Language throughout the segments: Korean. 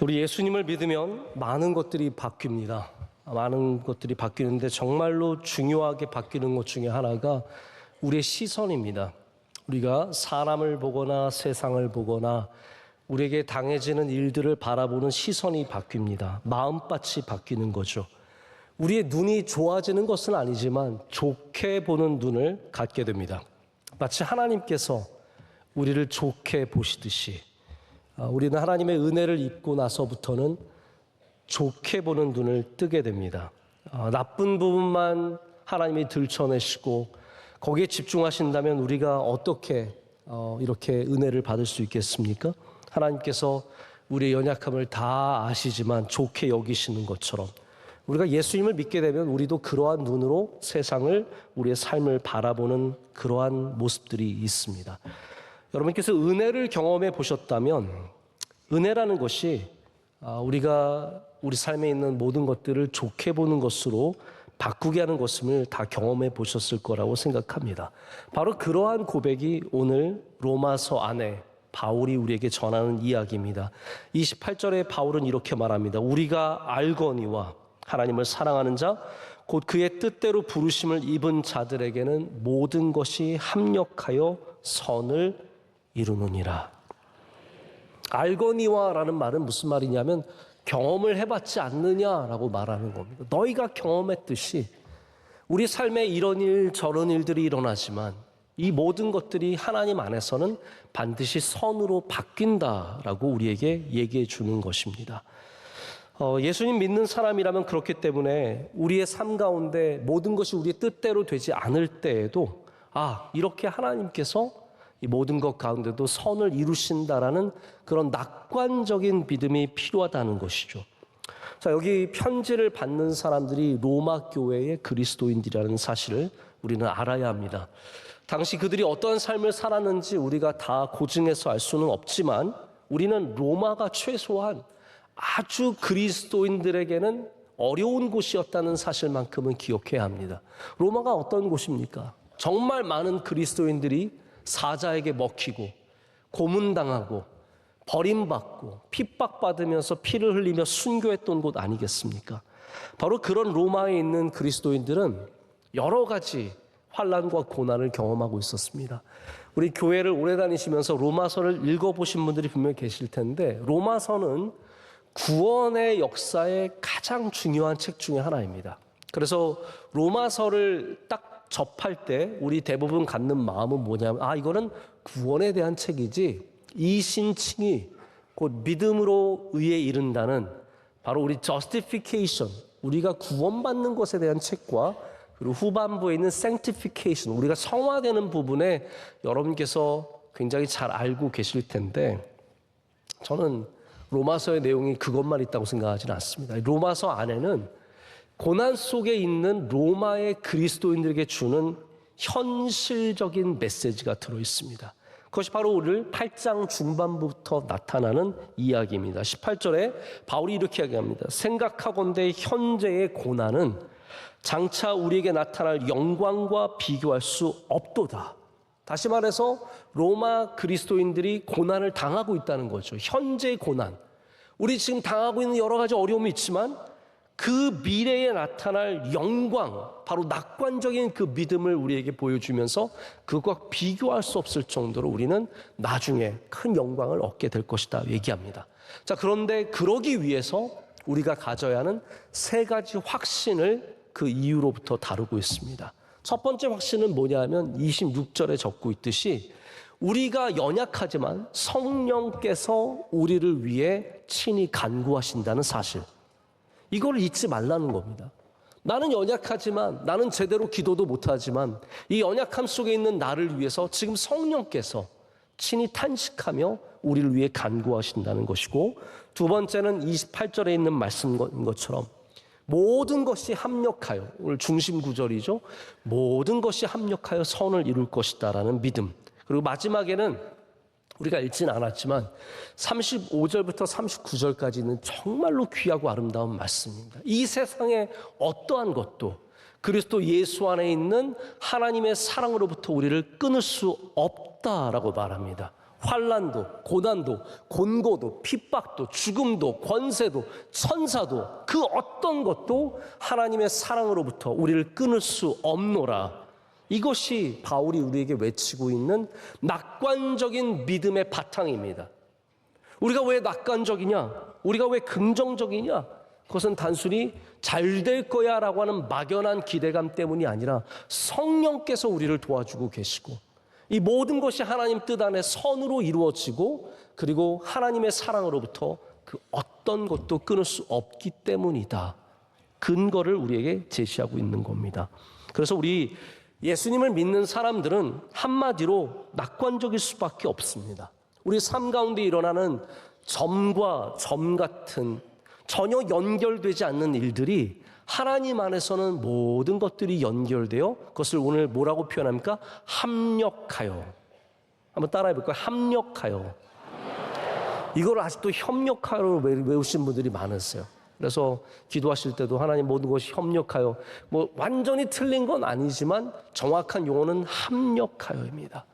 우리 예수님을 믿으면 많은 것들이 바뀝니다. 많은 것들이 바뀌는데 정말로 중요하게 바뀌는 것 중에 하나가 우리의 시선입니다. 우리가 사람을 보거나 세상을 보거나 우리에게 당해지는 일들을 바라보는 시선이 바뀝니다. 마음밭이 바뀌는 거죠. 우리의 눈이 좋아지는 것은 아니지만 좋게 보는 눈을 갖게 됩니다. 마치 하나님께서 우리를 좋게 보시듯이 우리는 하나님의 은혜를 입고 나서부터는 좋게 보는 눈을 뜨게 됩니다. 나쁜 부분만 하나님이 들춰내시고 거기에 집중하신다면 우리가 어떻게 이렇게 은혜를 받을 수 있겠습니까? 하나님께서 우리의 연약함을 다 아시지만 좋게 여기시는 것처럼 우리가 예수님을 믿게 되면 우리도 그러한 눈으로 세상을, 우리의 삶을 바라보는 그러한 모습들이 있습니다. 여러분께서 은혜를 경험해 보셨다면 은혜라는 것이 우리가 우리 삶에 있는 모든 것들을 좋게 보는 것으로 바꾸게 하는 것을 다 경험해 보셨을 거라고 생각합니다. 바로 그러한 고백이 오늘 로마서 안에 바울이 우리에게 전하는 이야기입니다. 28절에 바울은 이렇게 말합니다. 우리가 알거니와 하나님을 사랑하는 자, 곧 그의 뜻대로 부르심을 입은 자들에게는 모든 것이 합력하여 선을 이루느니라. 알거니와라는 말은 무슨 말이냐면 경험을 해봤지 않느냐라고 말하는 겁니다. 너희가 경험했듯이 우리 삶에 이런 일 저런 일들이 일어나지만 이 모든 것들이 하나님 안에서는 반드시 선으로 바뀐다라고 우리에게 얘기해 주는 것입니다. 예수님 믿는 사람이라면 그렇기 때문에 우리의 삶 가운데 모든 것이 우리의 뜻대로 되지 않을 때에도 이렇게 하나님께서 이 모든 것 가운데도 선을 이루신다라는 그런 낙관적인 믿음이 필요하다는 것이죠. 자, 여기 편지를 받는 사람들이 로마 교회의 그리스도인들이라는 사실을 우리는 알아야 합니다. 당시 그들이 어떤 삶을 살았는지 우리가 다 고증해서 알 수는 없지만 우리는 로마가 최소한 아주 그리스도인들에게는 어려운 곳이었다는 사실만큼은 기억해야 합니다. 로마가 어떤 곳입니까? 정말 많은 그리스도인들이 사자에게 먹히고 고문당하고 버림받고 핍박받으면서 피를 흘리며 순교했던 곳 아니겠습니까? 바로 그런 로마에 있는 그리스도인들은 여러 가지 환난과 고난을 경험하고 있었습니다. 우리 교회를 오래 다니시면서 로마서를 읽어보신 분들이 분명히 계실 텐데 로마서는 구원의 역사의 가장 중요한 책 중에 하나입니다. 그래서 로마서를 딱 접할 때 우리 대부분 갖는 마음은 뭐냐면 이거는 구원에 대한 책이지 이 신칭이 곧 믿음으로 의에 이른다는 바로 우리 justification, 우리가 구원받는 것에 대한 책과 그리고 후반부에 있는 sanctification, 우리가 성화되는 부분에 여러분께서 굉장히 잘 알고 계실 텐데 저는 로마서의 내용이 그것만 있다고 생각하지는 않습니다. 로마서 안에는 고난 속에 있는 로마의 그리스도인들에게 주는 현실적인 메시지가 들어있습니다. 그것이 바로 오늘 8장 중반부터 나타나는 이야기입니다. 18절에 바울이 이렇게 이야기합니다. 생각하건대 현재의 고난은 장차 우리에게 나타날 영광과 비교할 수 없도다. 다시 말해서 로마 그리스도인들이 고난을 당하고 있다는 거죠. 현재의 고난. 우리 지금 당하고 있는 여러 가지 어려움이 있지만 그 미래에 나타날 영광, 바로 낙관적인 그 믿음을 우리에게 보여주면서 그것과 비교할 수 없을 정도로 우리는 나중에 큰 영광을 얻게 될 것이다 얘기합니다. 자, 그런데 그러기 위해서 우리가 가져야 하는 세 가지 확신을 그 이유로부터 다루고 있습니다. 첫 번째 확신은 뭐냐면 26절에 적고 있듯이 우리가 연약하지만 성령께서 우리를 위해 친히 간구하신다는 사실, 이걸 잊지 말라는 겁니다. 나는 연약하지만, 나는 제대로 기도도 못하지만 이 연약함 속에 있는 나를 위해서 지금 성령께서 친히 탄식하며 우리를 위해 간구하신다는 것이고, 두 번째는 28절에 있는 말씀인 것처럼 모든 것이 합력하여, 오늘 중심 구절이죠. 모든 것이 합력하여 선을 이룰 것이다라는 믿음. 그리고 마지막에는 우리가 읽진 않았지만 35절부터 39절까지는 정말로 귀하고 아름다운 말씀입니다. 이 세상의 어떠한 것도 그리스도 예수 안에 있는 하나님의 사랑으로부터 우리를 끊을 수 없다라고 말합니다. 환난도, 고난도, 곤고도, 핍박도, 죽음도, 권세도, 천사도 그 어떤 것도 하나님의 사랑으로부터 우리를 끊을 수 없노라. 이것이 바울이 우리에게 외치고 있는 낙관적인 믿음의 바탕입니다. 우리가 왜 낙관적이냐? 우리가 왜 긍정적이냐? 그것은 단순히 잘 될 거야 라고 하는 막연한 기대감 때문이 아니라 성령께서 우리를 도와주고 계시고 이 모든 것이 하나님 뜻 안에 선으로 이루어지고 그리고 하나님의 사랑으로부터 그 어떤 것도 끊을 수 없기 때문이다. 근거를 우리에게 제시하고 있는 겁니다. 그래서 우리 예수님을 믿는 사람들은 한마디로 낙관적일 수밖에 없습니다. 우리 삶 가운데 일어나는 점과 점 같은 전혀 연결되지 않는 일들이 하나님 안에서는 모든 것들이 연결되어 그것을 오늘 뭐라고 표현합니까? 합력하여. 한번 따라해 볼까요? 합력하여. 이걸 아직도 협력하여 외우신 분들이 많으세요. 그래서 기도하실 때도 하나님 모든 것이 협력하여, 뭐 완전히 틀린 건 아니지만 정확한 용어는 합력하여입니다.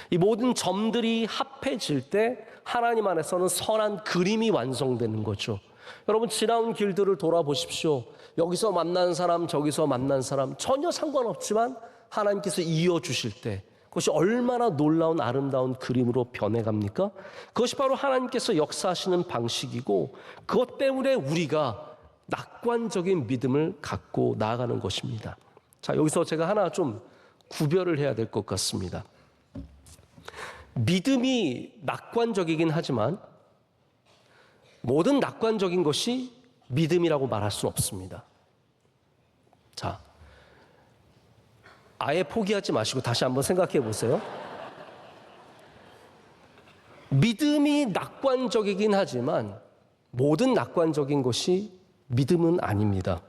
이 모든 점들이 합해질 때 하나님 안에서는 선한 그림이 완성되는 거죠. 여러분 지나온 길들을 돌아보십시오. 여기서 만난 사람, 저기서 만난 사람 전혀 상관없지만 하나님께서 이어주실 때 그것이 얼마나 놀라운 아름다운 그림으로 변해갑니까? 그것이 바로 하나님께서 역사하시는 방식이고 그것 때문에 우리가 낙관적인 믿음을 갖고 나아가는 것입니다. 자, 여기서 제가 하나 좀 구별을 해야 될 것 같습니다. 믿음이 낙관적이긴 하지만 모든 낙관적인 것이 믿음이라고 말할 수는 없습니다. 자, 아예 포기하지 마시고 다시 한번 생각해 보세요. 믿음이 낙관적이긴 하지만 모든 낙관적인 것이 믿음은 아닙니다.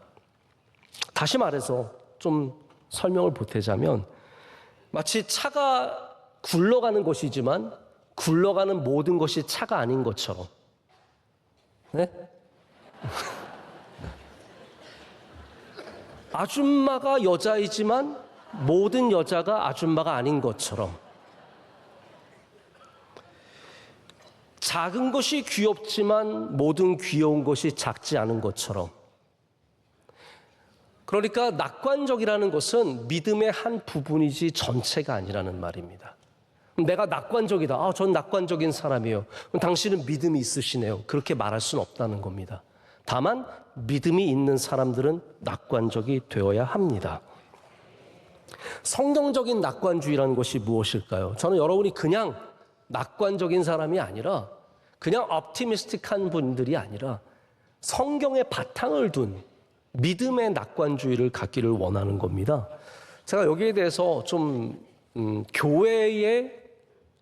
다시 말해서 좀 설명을 보태자면 마치 차가 굴러가는 것이지만 굴러가는 모든 것이 차가 아닌 것처럼. 네? 아줌마가 여자이지만 모든 여자가 아줌마가 아닌 것처럼 작은 것이 귀엽지만 모든 귀여운 것이 작지 않은 것처럼 그러니까 낙관적이라는 것은 믿음의 한 부분이지 전체가 아니라는 말입니다. 내가 낙관적이다. 아, 전 낙관적인 사람이에요. 그럼 당신은 믿음이 있으시네요. 그렇게 말할 수는 없다는 겁니다. 다만 믿음이 있는 사람들은 낙관적이 되어야 합니다. 성경적인 낙관주의라는 것이 무엇일까요? 저는 여러분이 그냥 낙관적인 사람이 아니라 그냥 optimistic한 분들이 아니라 성경의 바탕을 둔 믿음의 낙관주의를 갖기를 원하는 겁니다. 제가 여기에 대해서 좀 교회의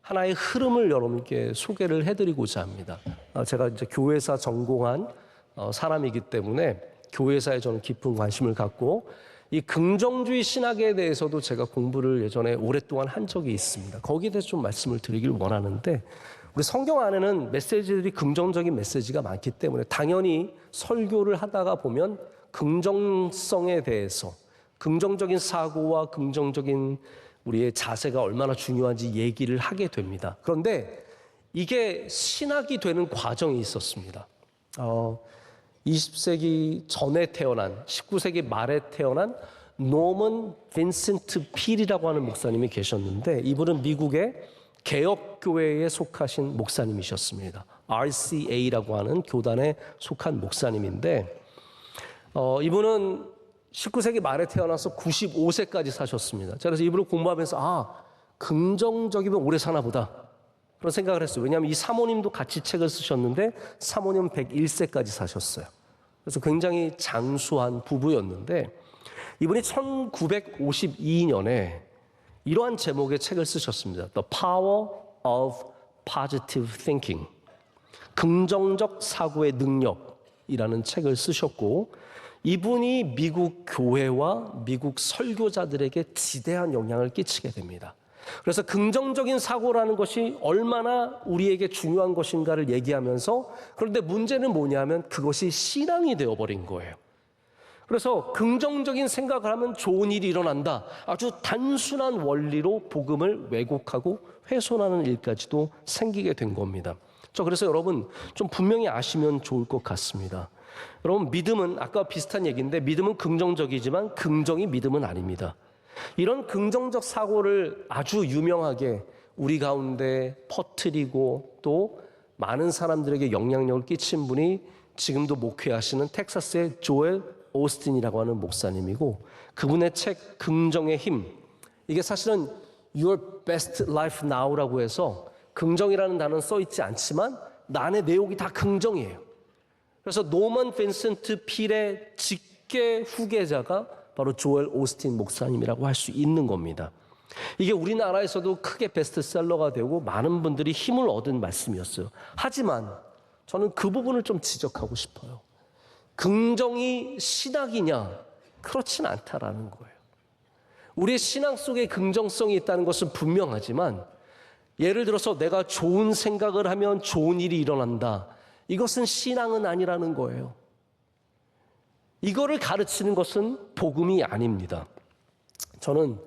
하나의 흐름을 여러분께 소개를 해드리고자 합니다. 제가 이제 교회사 전공한 사람이기 때문에 교회사에 저는 깊은 관심을 갖고 이 긍정주의 신학에 대해서도 제가 공부를 예전에 오랫동안 한 적이 있습니다. 거기에 대해서 좀 말씀을 드리길 원하는데 우리 성경 안에는 메시지들이 긍정적인 메시지가 많기 때문에 당연히 설교를 하다가 보면 긍정성에 대해서 긍정적인 사고와 긍정적인 우리의 자세가 얼마나 중요한지 얘기를 하게 됩니다. 그런데 이게 신학이 되는 과정이 있었습니다. 20세기 전에 태어난 19세기 말에 태어난 노먼 빈센트 필이라고 하는 목사님이 계셨는데 이분은 미국의 개혁교회에 속하신 목사님이셨습니다. RCA라고 하는 교단에 속한 목사님인데 이분은 19세기 말에 태어나서 95세까지 사셨습니다. 그래서 이분을 공부하면서 긍정적이면 오래 사나 보다 그런 생각을 했어요. 왜냐하면 이 사모님도 같이 책을 쓰셨는데 사모님은 101세까지 사셨어요. 그래서 굉장히 장수한 부부였는데 이분이 1952년에 이러한 제목의 책을 쓰셨습니다. The Power of Positive Thinking, 긍정적 사고의 능력이라는 책을 쓰셨고 이분이 미국 교회와 미국 설교자들에게 지대한 영향을 끼치게 됩니다. 그래서 긍정적인 사고라는 것이 얼마나 우리에게 중요한 것인가를 얘기하면서 그런데 문제는 뭐냐면 그것이 신앙이 되어버린 거예요. 그래서 긍정적인 생각을 하면 좋은 일이 일어난다. 아주 단순한 원리로 복음을 왜곡하고 훼손하는 일까지도 생기게 된 겁니다. 그래서 여러분 좀 분명히 아시면 좋을 것 같습니다. 여러분, 믿음은 아까 비슷한 얘기인데, 믿음은 긍정적이지만 긍정이 믿음은 아닙니다. 이런 긍정적 사고를 아주 유명하게 우리 가운데 퍼뜨리고 또 많은 사람들에게 영향력을 끼친 분이 지금도 목회하시는 텍사스의 조엘 오스틴이라고 하는 목사님이고, 그분의 책 긍정의 힘, 이게 사실은 Your Best Life Now라고 해서 긍정이라는 단어는 써있지 않지만 안에 내용이 다 긍정이에요. 그래서 노먼 빈센트 필의 직계 후계자가 바로 조엘 오스틴 목사님이라고 할 수 있는 겁니다. 이게 우리나라에서도 크게 베스트셀러가 되고 많은 분들이 힘을 얻은 말씀이었어요. 하지만 저는 그 부분을 좀 지적하고 싶어요. 긍정이 신학이냐? 그렇진 않다라는 거예요. 우리의 신앙 속에 긍정성이 있다는 것은 분명하지만, 예를 들어서 내가 좋은 생각을 하면 좋은 일이 일어난다. 이것은 신앙은 아니라는 거예요. 이거를 가르치는 것은 복음이 아닙니다. 저는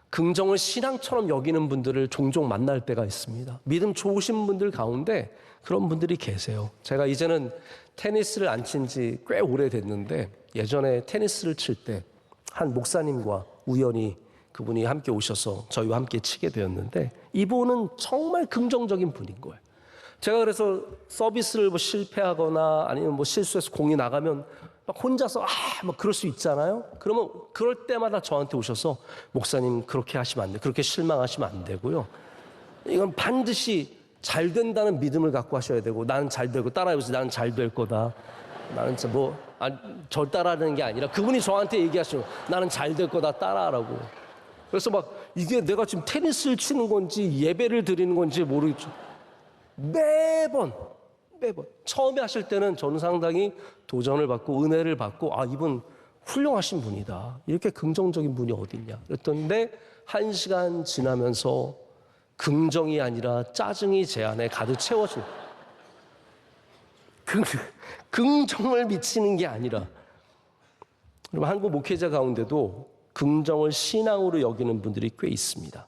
긍정을 신앙처럼 여기는 분들을 종종 만날 때가 있습니다. 믿음 좋으신 분들 가운데 그런 분들이 계세요. 제가 이제는 테니스를 안 친 지 꽤 오래됐는데, 예전에 테니스를 칠 때 한 목사님과 우연히 그분이 함께 오셔서 저희와 함께 치게 되었는데, 이분은 정말 긍정적인 분인 거예요. 제가 그래서 서비스를 뭐 실패하거나 아니면 뭐 실수해서 공이 나가면 막 혼자서 막 그럴 수 있잖아요. 그러면 그럴 때마다 저한테 오셔서, 목사님 그렇게 하시면 안 돼, 그렇게 실망하시면 안 되고요, 이건 반드시 잘 된다는 믿음을 갖고 하셔야 되고, 나는 잘 되고, 따라해보세요. 나는 잘 될 거다. 나는 진짜 절 따라하는 게 아니라 그분이 저한테 얘기하시는, 나는 잘 될 거다, 따라하라고. 그래서 막 이게 내가 지금 테니스를 치는 건지 예배를 드리는 건지 모르겠죠. 매번 처음에 하실 때는 저는 상당히 도전을 받고 은혜를 받고, 이분 훌륭하신 분이다, 이렇게 긍정적인 분이 어딨냐 그랬던데, 1시간 지나면서 긍정이 아니라 짜증이 제 안에 가득 채워진, 긍정을 미치는 게 아니라, 여러분, 한국 목회자 가운데도 긍정을 신앙으로 여기는 분들이 꽤 있습니다.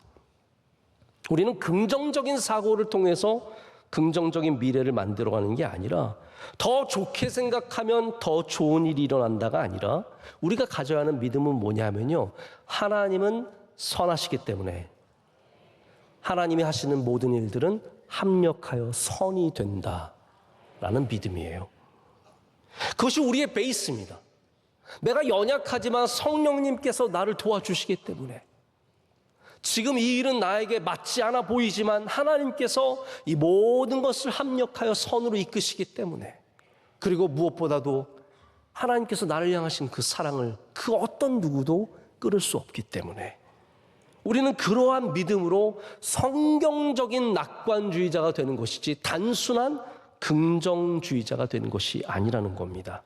우리는 긍정적인 사고를 통해서 긍정적인 미래를 만들어가는 게 아니라, 더 좋게 생각하면 더 좋은 일이 일어난다가 아니라, 우리가 가져야 하는 믿음은 뭐냐면요, 하나님은 선하시기 때문에 하나님이 하시는 모든 일들은 합력하여 선이 된다라는 믿음이에요. 그것이 우리의 베이스입니다. 내가 연약하지만 성령님께서 나를 도와주시기 때문에, 지금 이 일은 나에게 맞지 않아 보이지만 하나님께서 이 모든 것을 합력하여 선으로 이끄시기 때문에, 그리고 무엇보다도 하나님께서 나를 향하신 그 사랑을 그 어떤 누구도 끊을 수 없기 때문에, 우리는 그러한 믿음으로 성경적인 낙관주의자가 되는 것이지 단순한 긍정주의자가 되는 것이 아니라는 겁니다.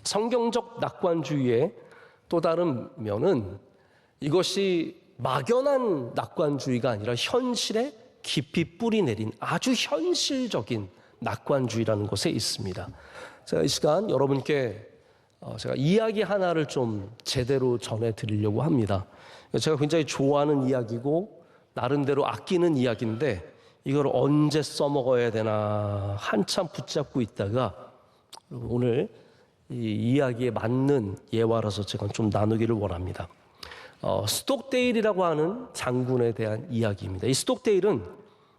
성경적 낙관주의의 또 다른 면은, 이것이 막연한 낙관주의가 아니라 현실에 깊이 뿌리 내린 아주 현실적인 낙관주의라는 것에 있습니다. 제가 이 시간 여러분께 제가 이야기 하나를 좀 제대로 전해드리려고 합니다. 제가 굉장히 좋아하는 이야기고 나름대로 아끼는 이야기인데, 이걸 언제 써먹어야 되나 한참 붙잡고 있다가 오늘 이 이야기에 맞는 예화라서 제가 좀 나누기를 원합니다. 스톡데일이라고 하는 장군에 대한 이야기입니다. 이 스톡데일은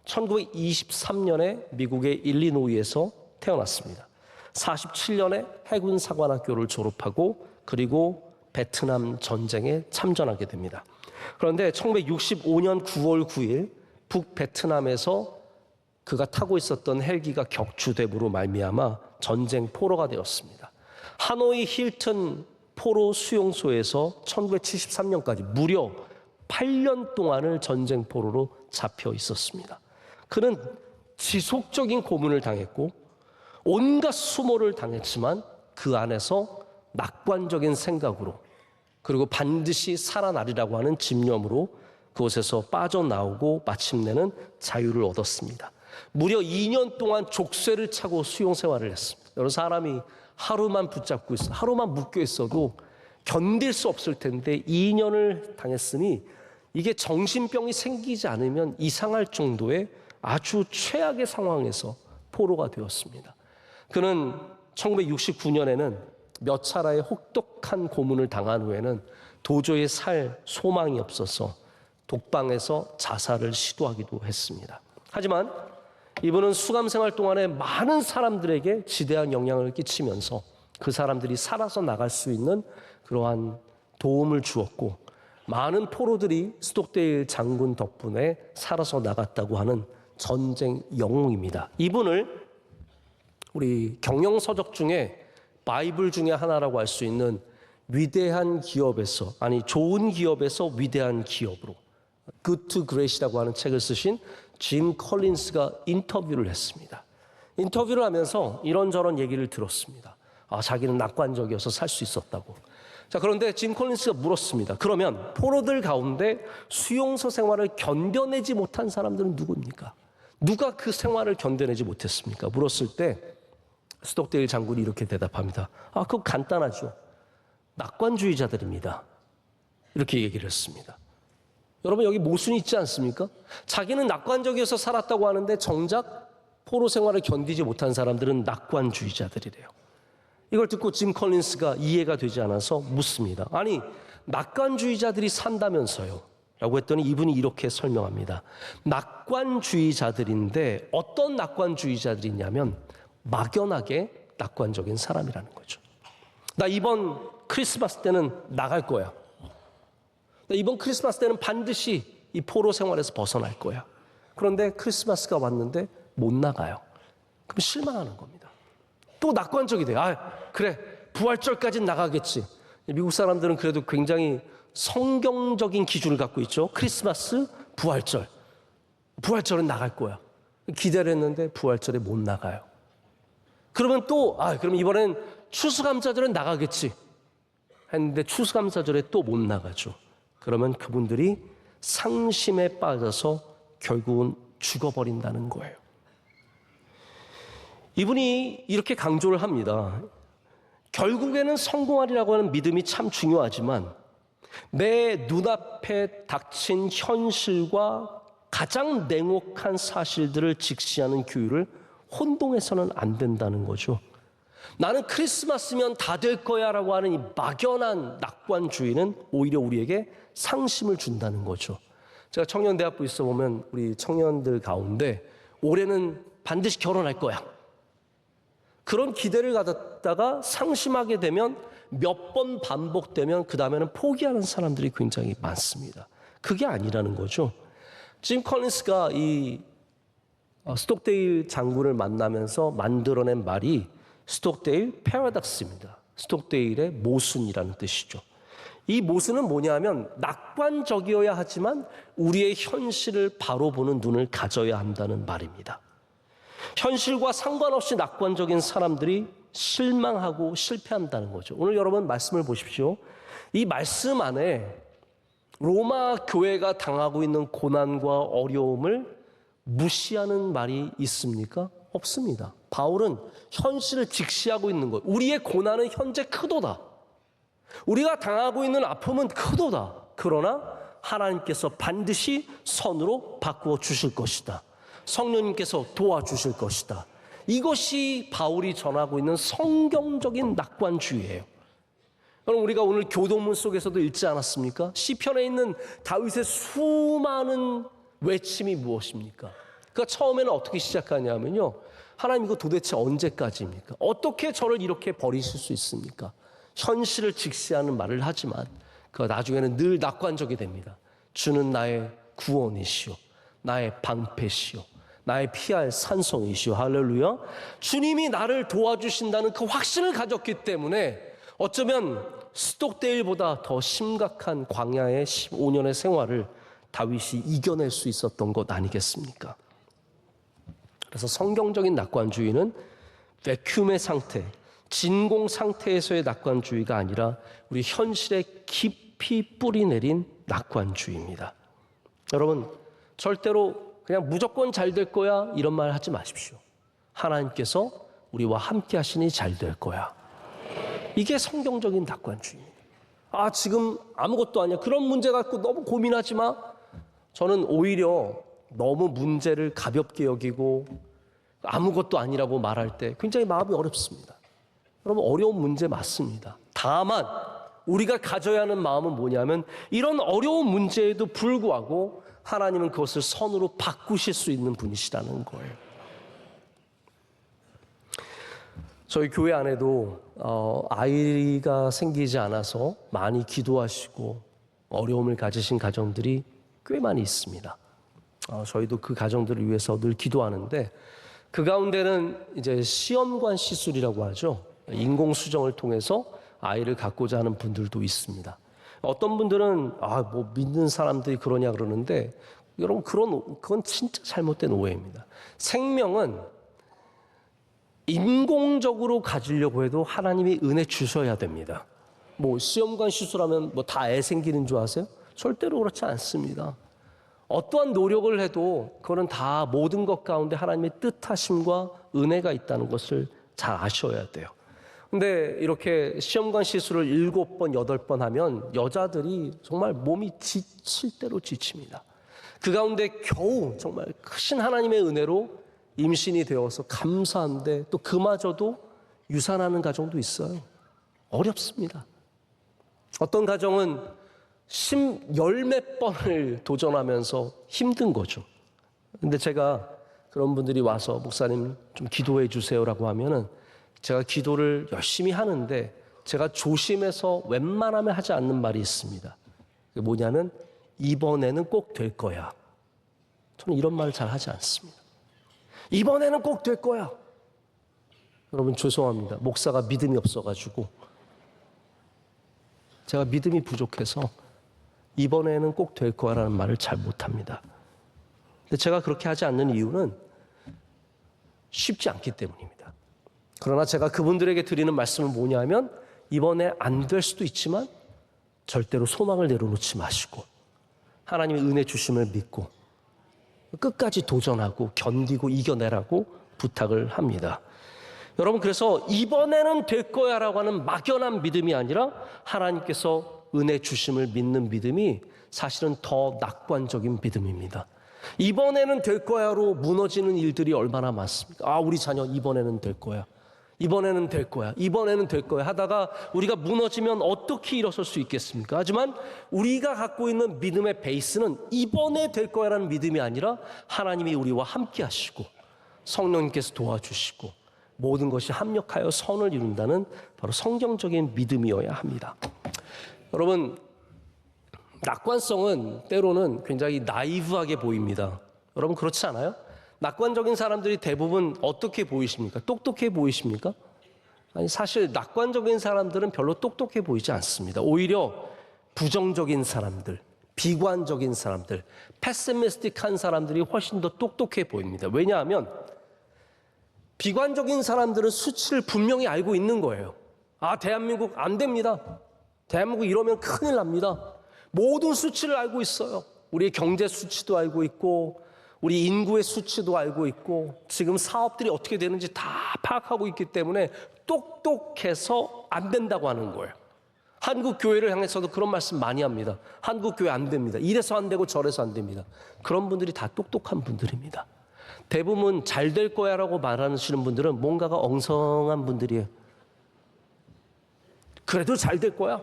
1923년에 미국의 일리노이에서 태어났습니다. 47년에 해군 사관학교를 졸업하고 그리고 베트남 전쟁에 참전하게 됩니다. 그런데 1965년 9월 9일 북베트남에서 그가 타고 있었던 헬기가 격추됨으로 말미암아 전쟁 포로가 되었습니다. 하노이 힐튼 포로 수용소에서 1973년까지 무려 8년 동안을 전쟁 포로로 잡혀 있었습니다. 그는 지속적인 고문을 당했고 온갖 수모를 당했지만 그 안에서 낙관적인 생각으로, 그리고 반드시 살아나리라고 하는 집념으로 그곳에서 빠져나오고 마침내는 자유를 얻었습니다. 무려 2년 동안 족쇄를 차고 수용 생활을 했습니다. 여러분, 사람이 하루만 붙잡고 있어, 하루만 묶여 있어도 견딜 수 없을 텐데 2년을 당했으니 이게 정신병이 생기지 않으면 이상할 정도의 아주 최악의 상황에서 포로가 되었습니다. 그는 1969년에는 몇 차례의 혹독한 고문을 당한 후에는 도저히 살 소망이 없어서 독방에서 자살을 시도하기도 했습니다. 하지만 이분은 수감 생활 동안에 많은 사람들에게 지대한 영향을 끼치면서 그 사람들이 살아서 나갈 수 있는 그러한 도움을 주었고, 많은 포로들이 스톡데일 장군 덕분에 살아서 나갔다고 하는 전쟁 영웅입니다. 이분을 우리 경영서적 중에 바이블 중에 하나라고 할 수 있는 위대한 기업에서, 아니 좋은 기업에서 위대한 기업으로, Good to Great이라고 하는 책을 쓰신 짐 컬린스가 인터뷰를 했습니다. 인터뷰를 하면서 이런저런 얘기를 들었습니다. 자기는 낙관적이어서 살 수 있었다고. 자, 그런데 짐 컬린스가 물었습니다. 그러면 포로들 가운데 수용소 생활을 견뎌내지 못한 사람들은 누구입니까? 누가 그 생활을 견뎌내지 못했습니까? 물었을 때 스톡데일 장군이 이렇게 대답합니다. 그거 간단하죠. 낙관주의자들입니다. 이렇게 얘기를 했습니다. 여러분, 여기 모순이 있지 않습니까? 자기는 낙관적이어서 살았다고 하는데 정작 포로 생활을 견디지 못한 사람들은 낙관주의자들이래요. 이걸 듣고 짐 컬린스가 이해가 되지 않아서 묻습니다. 아니, 낙관주의자들이 산다면서요? 라고 했더니 이분이 이렇게 설명합니다. 낙관주의자들인데 어떤 낙관주의자들이냐면 막연하게 낙관적인 사람이라는 거죠. 나 이번 크리스마스 때는 나갈 거야. 나 이번 크리스마스 때는 반드시 이 포로 생활에서 벗어날 거야. 그런데 크리스마스가 왔는데 못 나가요. 그럼 실망하는 겁니다. 또 낙관적이 돼요. 그래, 부활절까지는 나가겠지. 미국 사람들은 그래도 굉장히 성경적인 기준을 갖고 있죠. 크리스마스, 부활절. 부활절은 나갈 거야. 기대를 했는데 부활절에 못 나가요. 그러면 또 그럼 이번엔 추수감사절은 나가겠지 했는데 추수감사절에 또 못 나가죠. 그러면 그분들이 상심에 빠져서 결국은 죽어버린다는 거예요. 이분이 이렇게 강조를 합니다. 결국에는 성공하리라고 하는 믿음이 참 중요하지만 내 눈앞에 닥친 현실과 가장 냉혹한 사실들을 직시하는 교육을 혼동해서는 안 된다는 거죠. 나는 크리스마스면 다 될 거야 라고 하는 이 막연한 낙관주의는 오히려 우리에게 상심을 준다는 거죠. 제가 청년대학부에 있어 보면 우리 청년들 가운데 올해는 반드시 결혼할 거야, 그런 기대를 가졌다가 상심하게 되면 몇 번 반복되면 그 다음에는 포기하는 사람들이 굉장히 많습니다. 그게 아니라는 거죠. 짐 컬린스가 이 스톡데일 장군을 만나면서 만들어낸 말이 스톡데일 패러독스입니다. 스톡데일의 모순이라는 뜻이죠. 이 모순은 뭐냐면 낙관적이어야 하지만 우리의 현실을 바로 보는 눈을 가져야 한다는 말입니다. 현실과 상관없이 낙관적인 사람들이 실망하고 실패한다는 거죠. 오늘 여러분 말씀을 보십시오. 이 말씀 안에 로마 교회가 당하고 있는 고난과 어려움을 무시하는 말이 있습니까? 없습니다. 바울은 현실을 직시하고 있는 것. 우리의 고난은 현재 크도다. 우리가 당하고 있는 아픔은 크도다. 그러나 하나님께서 반드시 선으로 바꾸어 주실 것이다. 성령님께서 도와주실 것이다. 이것이 바울이 전하고 있는 성경적인 낙관주의예요. 여러분, 우리가 오늘 교도문 속에서도 읽지 않았습니까? 시편에 있는 다윗의 수많은 외침이 무엇입니까? 그러니까 처음에는 어떻게 시작하냐면요, 하나님 이거 도대체 언제까지입니까? 어떻게 저를 이렇게 버리실 수 있습니까? 현실을 직시하는 말을 하지만 그 나중에는 늘 낙관적이 됩니다. 주는 나의 구원이시오, 나의 방패시오, 나의 피할 산성이시오. 할렐루야. 주님이 나를 도와주신다는 그 확신을 가졌기 때문에 어쩌면 스톡데일보다 더 심각한 광야의 15년의 생활을 다윗이 이겨낼 수 있었던 것 아니겠습니까? 그래서 성경적인 낙관주의는 베큐메 상태, 진공 상태에서의 낙관주의가 아니라 우리 현실에 깊이 뿌리 내린 낙관주의입니다. 여러분, 절대로 그냥 무조건 잘 될 거야 이런 말 하지 마십시오. 하나님께서 우리와 함께 하시니 잘 될 거야. 이게 성경적인 낙관주의입니다. 지금 아무것도 아니야. 그런 문제 갖고 너무 고민하지 마. 저는 오히려 너무 문제를 가볍게 여기고 아무것도 아니라고 말할 때 굉장히 마음이 어렵습니다. 여러분, 어려운 문제 맞습니다. 다만 우리가 가져야 하는 마음은 뭐냐면 이런 어려운 문제에도 불구하고 하나님은 그것을 선으로 바꾸실 수 있는 분이시라는 거예요. 저희 교회 안에도 아이가 생기지 않아서 많이 기도하시고 어려움을 가지신 가정들이 꽤 많이 있습니다. 저희도 그 가정들을 위해서 늘 기도하는데 그 가운데는 이제 시험관 시술이라고 하죠. 인공수정을 통해서 아이를 갖고자 하는 분들도 있습니다. 어떤 분들은 뭐 믿는 사람들이 그러냐 그러는데 여러분 그건 진짜 잘못된 오해입니다. 생명은 인공적으로 가지려고 해도 하나님이 은혜 주셔야 됩니다. 뭐 시험관 시술하면 뭐 다 애 생기는 줄 아세요? 절대로 그렇지 않습니다. 어떠한 노력을 해도 그거는 다 모든 것 가운데 하나님의 뜻하심과 은혜가 있다는 것을 잘 아셔야 돼요. 근데 이렇게 시험관 시술을 7번, 8번 하면 여자들이 정말 몸이 지칠 대로 지칩니다. 그 가운데 겨우 정말 크신 하나님의 은혜로 임신이 되어서 감사한데 또 그마저도 유산하는 가정도 있어요. 어렵습니다. 어떤 가정은 10몇 번을 도전하면서 힘든 거죠. 근데 제가 그런 분들이 와서 목사님 좀 기도해 주세요라고 하면은 제가 기도를 열심히 하는데 제가 조심해서 웬만하면 하지 않는 말이 있습니다. 그게 뭐냐면 이번에는 꼭 될 거야. 저는 이런 말을 잘 하지 않습니다. 이번에는 꼭 될 거야. 여러분 죄송합니다. 목사가 믿음이 없어가지고 제가 믿음이 부족해서 이번에는 꼭 될 거야라는 말을 잘 못합니다. 근데 제가 그렇게 하지 않는 이유는 쉽지 않기 때문입니다. 그러나 제가 그분들에게 드리는 말씀은 뭐냐면 이번에 안 될 수도 있지만 절대로 소망을 내려놓지 마시고 하나님의 은혜 주심을 믿고 끝까지 도전하고 견디고 이겨내라고 부탁을 합니다. 여러분 그래서 이번에는 될 거야라고 하는 막연한 믿음이 아니라 하나님께서 은혜 주심을 믿는 믿음이 사실은 더 낙관적인 믿음입니다. 이번에는 될 거야로 무너지는 일들이 얼마나 많습니까? 우리 자녀 이번에는 될 거야. 이번에는 될 거야. 이번에는 될 거야 하다가 우리가 무너지면 어떻게 일어설 수 있겠습니까? 하지만 우리가 갖고 있는 믿음의 베이스는 이번에 될 거야라는 믿음이 아니라 하나님이 우리와 함께 하시고 성령님께서 도와주시고 모든 것이 합력하여 선을 이룬다는 바로 성경적인 믿음이어야 합니다. 여러분 낙관성은 때로는 굉장히 나이브하게 보입니다. 여러분 그렇지 않아요? 낙관적인 사람들이 대부분 어떻게 보이십니까? 똑똑해 보이십니까? 아니 사실 낙관적인 사람들은 별로 똑똑해 보이지 않습니다. 오히려 부정적인 사람들, 비관적인 사람들, 패시미스틱한 사람들이 훨씬 더 똑똑해 보입니다. 왜냐하면 비관적인 사람들은 수치를 분명히 알고 있는 거예요. 대한민국 안 됩니다. 대한민국 이러면 큰일 납니다. 모든 수치를 알고 있어요. 우리의 경제 수치도 알고 있고 우리 인구의 수치도 알고 있고 지금 사업들이 어떻게 되는지 다 파악하고 있기 때문에 똑똑해서 안 된다고 하는 거예요. 한국 교회를 향해서도 그런 말씀 많이 합니다. 한국 교회 안 됩니다. 이래서 안 되고 저래서 안 됩니다. 그런 분들이 다 똑똑한 분들입니다. 대부분 잘 될 거야라고 말하시는 분들은 뭔가가 엉성한 분들이에요. 그래도 잘 될 거야.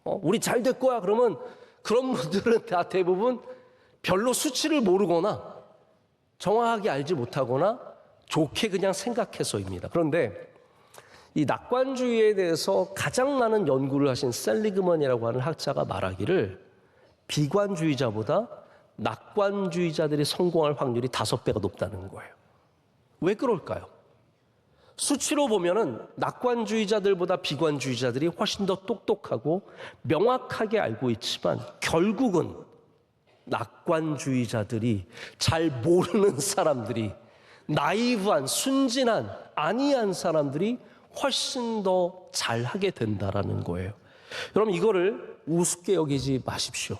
우리 잘 될 거야. 그러면 그런 분들은 다 대부분 별로 수치를 모르거나 정확하게 알지 못하거나 좋게 그냥 생각해서입니다. 그런데 이 낙관주의에 대해서 가장 많은 연구를 하신 셀리그먼이라고 하는 학자가 말하기를 비관주의자보다 낙관주의자들이 성공할 확률이 5배가 높다는 거예요. 왜 그럴까요? 수치로 보면은 낙관주의자들보다 비관주의자들이 훨씬 더 똑똑하고 명확하게 알고 있지만 결국은 낙관주의자들이 잘 모르는 사람들이 나이브한 순진한 아니한 사람들이 훨씬 더 잘하게 된다라는 거예요. 여러분 이거를 우습게 여기지 마십시오.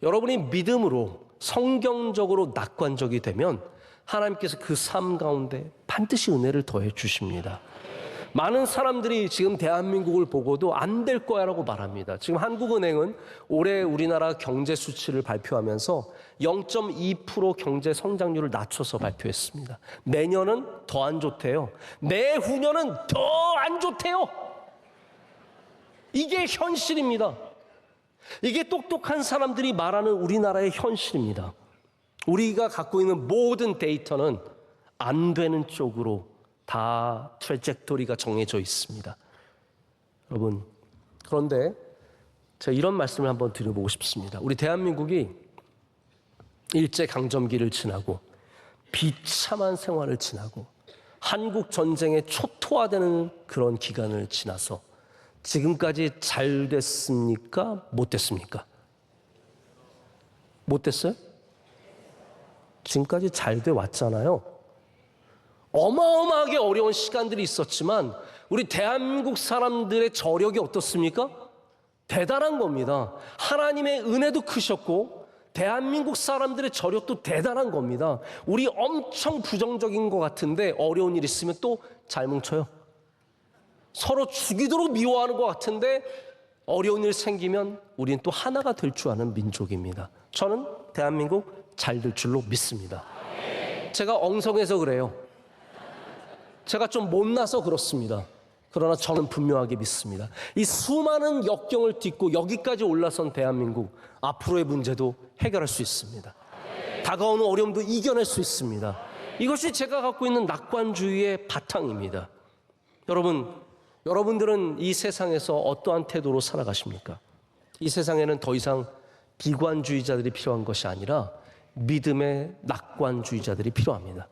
여러분이 믿음으로 성경적으로 낙관적이 되면 하나님께서 그 삶 가운데 반드시 은혜를 더해 주십니다. 많은 사람들이 지금 대한민국을 보고도 안 될 거야라고 말합니다. 지금 한국은행은 올해 우리나라 경제 수치를 발표하면서 0.2% 경제 성장률을 낮춰서 발표했습니다. 내년은 더 안 좋대요. 내후년은 더 안 좋대요. 이게 현실입니다. 이게 똑똑한 사람들이 말하는 우리나라의 현실입니다. 우리가 갖고 있는 모든 데이터는 안 되는 쪽으로 다 트래젝토리가 정해져 있습니다. 여러분, 그런데 제가 이런 말씀을 한번 드려보고 싶습니다. 우리 대한민국이 일제강점기를 지나고 비참한 생활을 지나고 한국 전쟁에 초토화되는 그런 기간을 지나서 지금까지 잘 됐습니까? 못 됐습니까? 못 됐어요? 지금까지 잘 돼 왔잖아요. 어마어마하게 어려운 시간들이 있었지만 우리 대한민국 사람들의 저력이 어떻습니까? 대단한 겁니다. 하나님의 은혜도 크셨고 대한민국 사람들의 저력도 대단한 겁니다. 우리 엄청 부정적인 것 같은데 어려운 일 있으면 또 잘 뭉쳐요. 서로 죽이도록 미워하는 것 같은데 어려운 일 생기면 우리는 또 하나가 될 줄 아는 민족입니다. 저는 대한민국 잘 될 줄로 믿습니다. 제가 엉성해서 그래요. 제가 좀 못나서 그렇습니다. 그러나 저는 분명하게 믿습니다. 이 수많은 역경을 딛고 여기까지 올라선 대한민국, 앞으로의 문제도 해결할 수 있습니다. 다가오는 어려움도 이겨낼 수 있습니다. 이것이 제가 갖고 있는 낙관주의의 바탕입니다. 여러분들은 이 세상에서 어떠한 태도로 살아가십니까? 이 세상에는 더 이상 비관주의자들이 필요한 것이 아니라 믿음의 낙관주의자들이 필요합니다.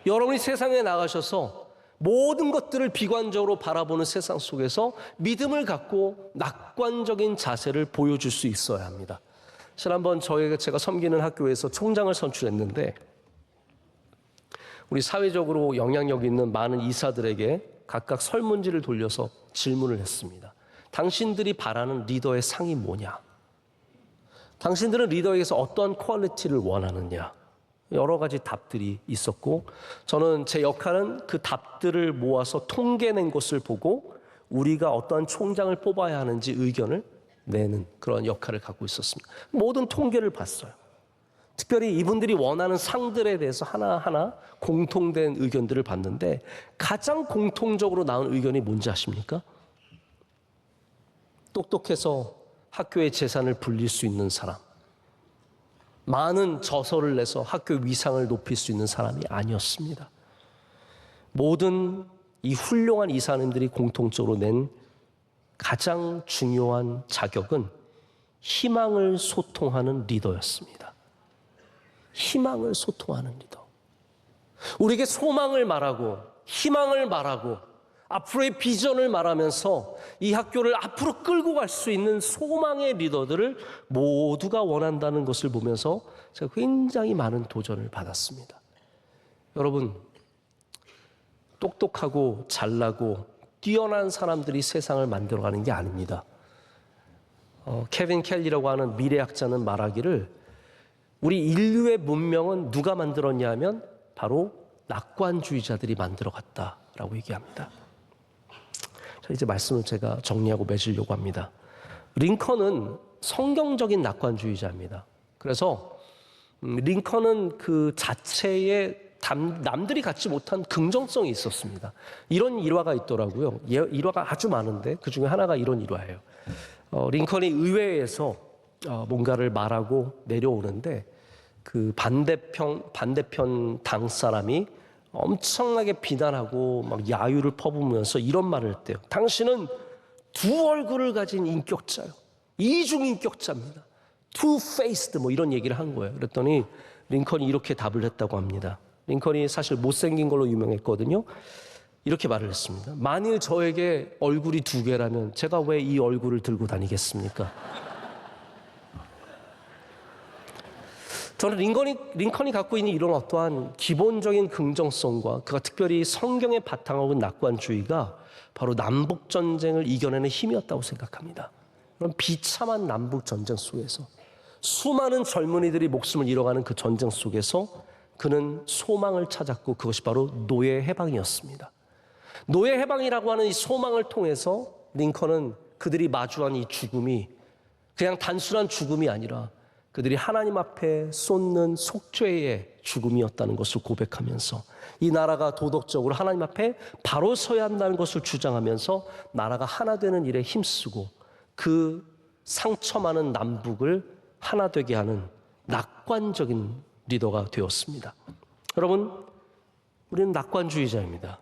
여러분이 세상에 나가셔서 모든 것들을 비관적으로 바라보는 세상 속에서 믿음을 갖고 낙관적인 자세를 보여줄 수 있어야 합니다. 지난번 제가 섬기는 학교에서 총장을 선출했는데 우리 사회적으로 영향력 있는 많은 이사들에게 각각 설문지를 돌려서 질문을 했습니다. 당신들이 바라는 리더의 상이 뭐냐? 당신들은 리더에게서 어떠한 퀄리티를 원하느냐? 여러 가지 답들이 있었고 저는 제 역할은 그 답들을 모아서 통계낸 것을 보고 우리가 어떠한 총장을 뽑아야 하는지 의견을 내는 그런 역할을 갖고 있었습니다. 모든 통계를 봤어요. 특별히 이분들이 원하는 상들에 대해서 하나하나 공통된 의견들을 봤는데 가장 공통적으로 나온 의견이 뭔지 아십니까? 똑똑해서 학교의 재산을 불릴 수 있는 사람, 많은 저서를 내서 학교 위상을 높일 수 있는 사람이 아니었습니다. 모든 이 훌륭한 이사님들이 공통적으로 낸 가장 중요한 자격은 희망을 소통하는 리더였습니다. 희망을 소통하는 리더. 우리에게 소망을 말하고 희망을 말하고 앞으로의 비전을 말하면서 이 학교를 앞으로 끌고 갈 수 있는 소망의 리더들을 모두가 원한다는 것을 보면서 제가 굉장히 많은 도전을 받았습니다. 여러분, 똑똑하고 잘나고 뛰어난 사람들이 세상을 만들어가는 게 아닙니다. 케빈 켈리라고 하는 미래학자는 말하기를 우리 인류의 문명은 누가 만들었냐 하면 바로 낙관주의자들이 만들어갔다라고 얘기합니다. 자, 이제 말씀을 제가 정리하고 맺으려고 합니다. 링컨은 성경적인 낙관주의자입니다. 그래서 링컨은 그 자체에 남들이 갖지 못한 긍정성이 있었습니다. 이런 일화가 있더라고요. 일화가 아주 많은데 그 중에 하나가 이런 일화예요. 링컨이 의회에서 뭔가를 말하고 내려오는데 그 반대편 당 사람이 엄청나게 비난하고 막 야유를 퍼부으면서 이런 말을 했대요. 당신은 두 얼굴을 가진 인격자요. 이중 인격자입니다. two-faced 뭐 이런 얘기를 한 거예요. 그랬더니 링컨이 이렇게 답을 했다고 합니다. 링컨이 사실 못생긴 걸로 유명했거든요. 이렇게 말을 했습니다. 만일 저에게 얼굴이 두 개라면 제가 왜 이 얼굴을 들고 다니겠습니까? 저는 링컨이 갖고 있는 이런 어떠한 기본적인 긍정성과 그가 특별히 성경에 바탕하고 있는 낙관주의가 바로 남북전쟁을 이겨내는 힘이었다고 생각합니다. 그런 비참한 남북전쟁 속에서 수많은 젊은이들이 목숨을 잃어가는 그 전쟁 속에서 그는 소망을 찾았고 그것이 바로 노예 해방이었습니다. 노예 해방이라고 하는 이 소망을 통해서 링컨은 그들이 마주한 이 죽음이 그냥 단순한 죽음이 아니라 그들이 하나님 앞에 쏟는 속죄의 죽음이었다는 것을 고백하면서 이 나라가 도덕적으로 하나님 앞에 바로 서야 한다는 것을 주장하면서 나라가 하나 되는 일에 힘쓰고 그 상처 많은 남북을 하나 되게 하는 낙관적인 리더가 되었습니다. 여러분, 우리는 낙관주의자입니다.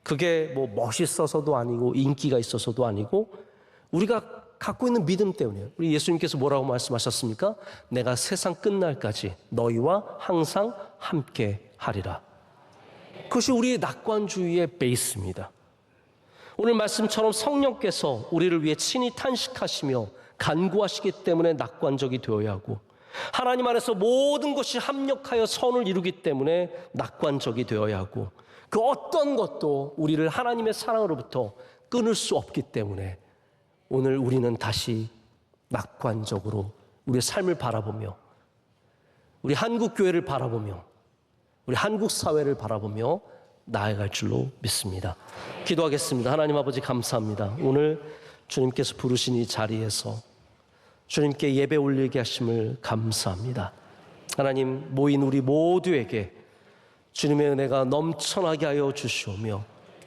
그게 뭐 멋있어서도 아니고 인기가 있어서도 아니고 우리가 갖고 있는 믿음 때문이에요. 우리 예수님께서 뭐라고 말씀하셨습니까? 내가 세상 끝날까지 너희와 항상 함께 하리라. 그것이 우리의 낙관주의의 베이스입니다. 오늘 말씀처럼 성령께서 우리를 위해 친히 탄식하시며 간구하시기 때문에 낙관적이 되어야 하고 하나님 안에서 모든 것이 합력하여 선을 이루기 때문에 낙관적이 되어야 하고 그 어떤 것도 우리를 하나님의 사랑으로부터 끊을 수 없기 때문에 오늘 우리는 다시 낙관적으로 우리의 삶을 바라보며 우리 한국 교회를 바라보며 우리 한국 사회를 바라보며 나아갈 줄로 믿습니다. 기도하겠습니다. 하나님 아버지 감사합니다. 오늘 주님께서 부르신 이 자리에서 주님께 예배 올리게 하심을 감사합니다. 하나님 모인 우리 모두에게 주님의 은혜가 넘쳐나게 하여 주시오며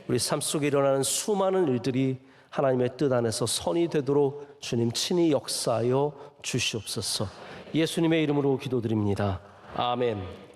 우리 삶 속에 일어나는 수많은 일들이 하나님의 뜻 안에서 선이 되도록 주님 친히 역사하여 주시옵소서. 예수님의 이름으로 기도드립니다. 아멘.